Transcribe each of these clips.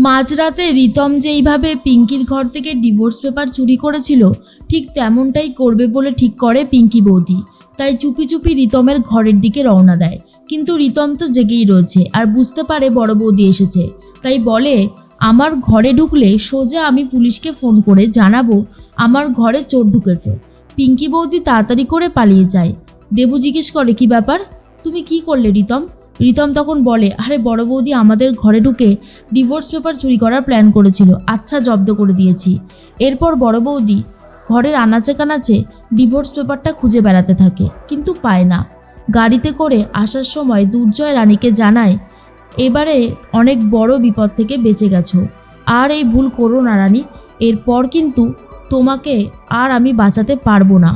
মাঝরাতে রিতম যেইভাবে পিঙ্কির ঘর থেকে ডিভোর্স পেপার চুরি করেছিল ঠিক তেমনটাই করবে বলে ঠিক করে পিঙ্কি বৌদি। তাই চুপি চুপি রিতমের ঘরের দিকে রওনা দেয়। কিন্তু রিতম তো জেগেই রয়েছে আর বুঝতে পারে বড় বৌদি এসেছে। তাই বলে, আমার ঘরে ঢুকলে সোজা আমি পুলিশকে ফোন করে জানাবো আমার ঘরে চোর ঢুকেছে। পিঙ্কি বৌদি তাড়াতাড়ি করে পালিয়ে যায়। দেবু জিজ্ঞেস করে, কি ব্যাপার, তুমি কি করলে রিতম? রিতম তখন বলে, আরে বড় বৌদি আমাদের ঘরে ঢুকে ডিভোর্স পেপার চুরি করার প্ল্যান করেছিল, আচ্ছা জব্দ করে দিয়েছি। এরপর বড় বৌদি ঘরের আনাচে কানাচে ডিভোর্স পেপারটা খুঁজে বেড়াতে থাকে, কিন্তু পায় না। গাড়িতে করে আসার সময় দুর্জয় রানীকে জানায়, এবারে অনেক বড় বিপদ থেকে বেঁচে গেছো, আর এই ভুল করো না রানী। এরপর কিন্তু তোমাকে আর আমি বাঁচাতে পারবো না,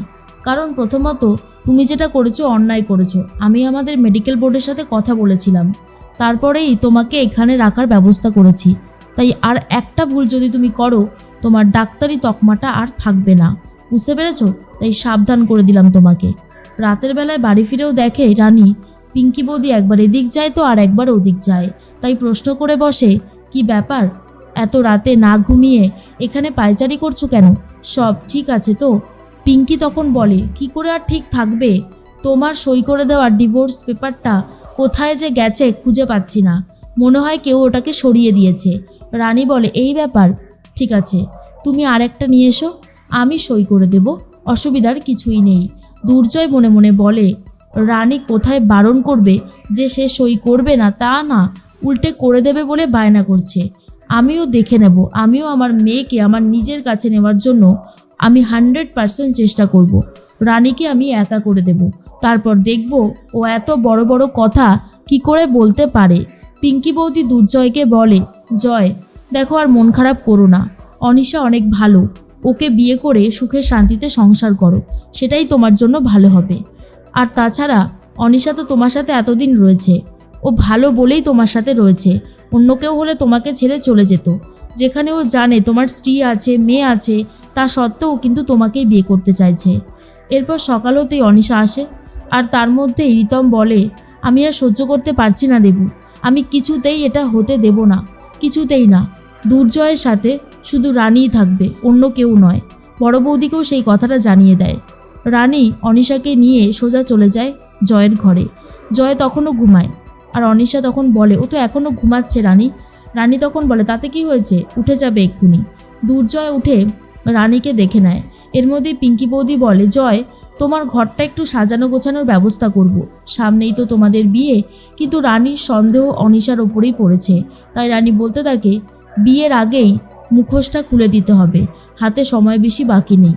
কারণ প্রথমত তুমি যেটা করেছো অন্যায় করেছো। আমি আমাদের মেডিকেল বোর্ডের সাথে কথা বলেছিলাম, তারপরেই তোমাকে এখানে রাখার ব্যবস্থা করেছি। তাই আর একটা ভুল যদি তুমি করো, তোমার ডাক্তারি তকমাটা আর থাকবে না, বুঝতে পেরেছো? তাই সাবধান করে দিলাম তোমাকে। রাতের বেলায় বাড়ি ফিরেও দেখে রানী পিঙ্কি বৌদি একবার এদিক যায় তো আর একবার ওদিক যায়। তাই প্রশ্ন করে বসে, কি ব্যাপার, এত রাতে না ঘুমিয়ে এখানে পায়চারি করছো কেন? সব ঠিক আছে তো? পিঙ্কি তখন বলে, কি করে আর ঠিক থাকবে, তোমার সই করে দেওয়ার ডিভোর্স পেপারটা কোথায় যে গেছে খুঁজে পাচ্ছি না, মনে হয় কেউ ওটাকে সরিয়ে দিয়েছে। রানী বলে, এই ব্যাপার, ঠিক আছে তুমি আরেকটা নিয়ে এসো, আমি সই করে দেব, অসুবিধার কিছুই নেই। দুর্জয় মনে মনে বলে, রানী কোথায় বারণ করবে যে সে সই করবে না, তা না, উল্টে করে দেবে বলে বায়না করছে। আমিও দেখে নেব, আমিও আমার মেয়েকে আমার নিজের কাছে নেওয়ার জন্য আমি 100% চেষ্টা করব। রানীকে আমি একা করে দেব, তারপর দেখব ও এত বড় বড় কথা কি করে বলতে পারে। পিঙ্কি বৌদি দুর্জয়কে বলে, জয় দেখো আর মন খারাপ করো না, অনিশা অনেক ভালো, ওকে বিয়ে করে সুখে শান্তিতে সংসার করো, সেটাই তোমার জন্য ভালো হবে। আর তাছাড়া অনিশা তো তোমার সাথে এতদিন রয়েছে, ও ভালো বলেই তোমার সাথে রয়েছে, অন্য কেউ হলে তোমাকে ছেড়ে চলে যেত। যেখানে ও জানে তোমার স্ত্রী আছে, মেয়ে আছে, তা সত্ত্বেও কিন্তু তোমাকেই বিয়ে করতে চাইছে। এরপর সকাল হতেই অনিশা আসে, আর তার মধ্যেই রিতম বলে, আমি আর সহ্য করতে পারছি না দেবু, আমি কিছুতেই এটা হতে দেব না, কিছুতেই না। দুর্জয়ের সাথে শুধু রানীই থাকবে, অন্য কেউ নয়। বড় বৌদিকেও সেই কথাটা জানিয়ে দেয়। রানী অনিশাকে নিয়ে সোজা চলে যায় জয়ের ঘরে। জয় তখনও ঘুমায়, আর অনিশা তখন বলে, ও তো এখনও ঘুমাচ্ছে রানী। রানী তখন বলে, তাতে কি হয়েছে, উঠে যাবে এক্ষুনি। দুর্জয় উঠে রানীকে দেখে নেয়। এর মধ্যেই পিঙ্কি বৌদি বলে, জয় তোমার ঘরটা একটু সাজানো গোছানোর ব্যবস্থা করব, সামনেই তো তোমাদের বিয়ে। কিন্তু রানীর সন্দেহ অনিশার ওপরেই পড়েছে, তাই রানী বলতে থাকে, বিয়ের আগেই মুখোশটা খুলে দিতে হবে, হাতে সময় বেশি বাকি নেই।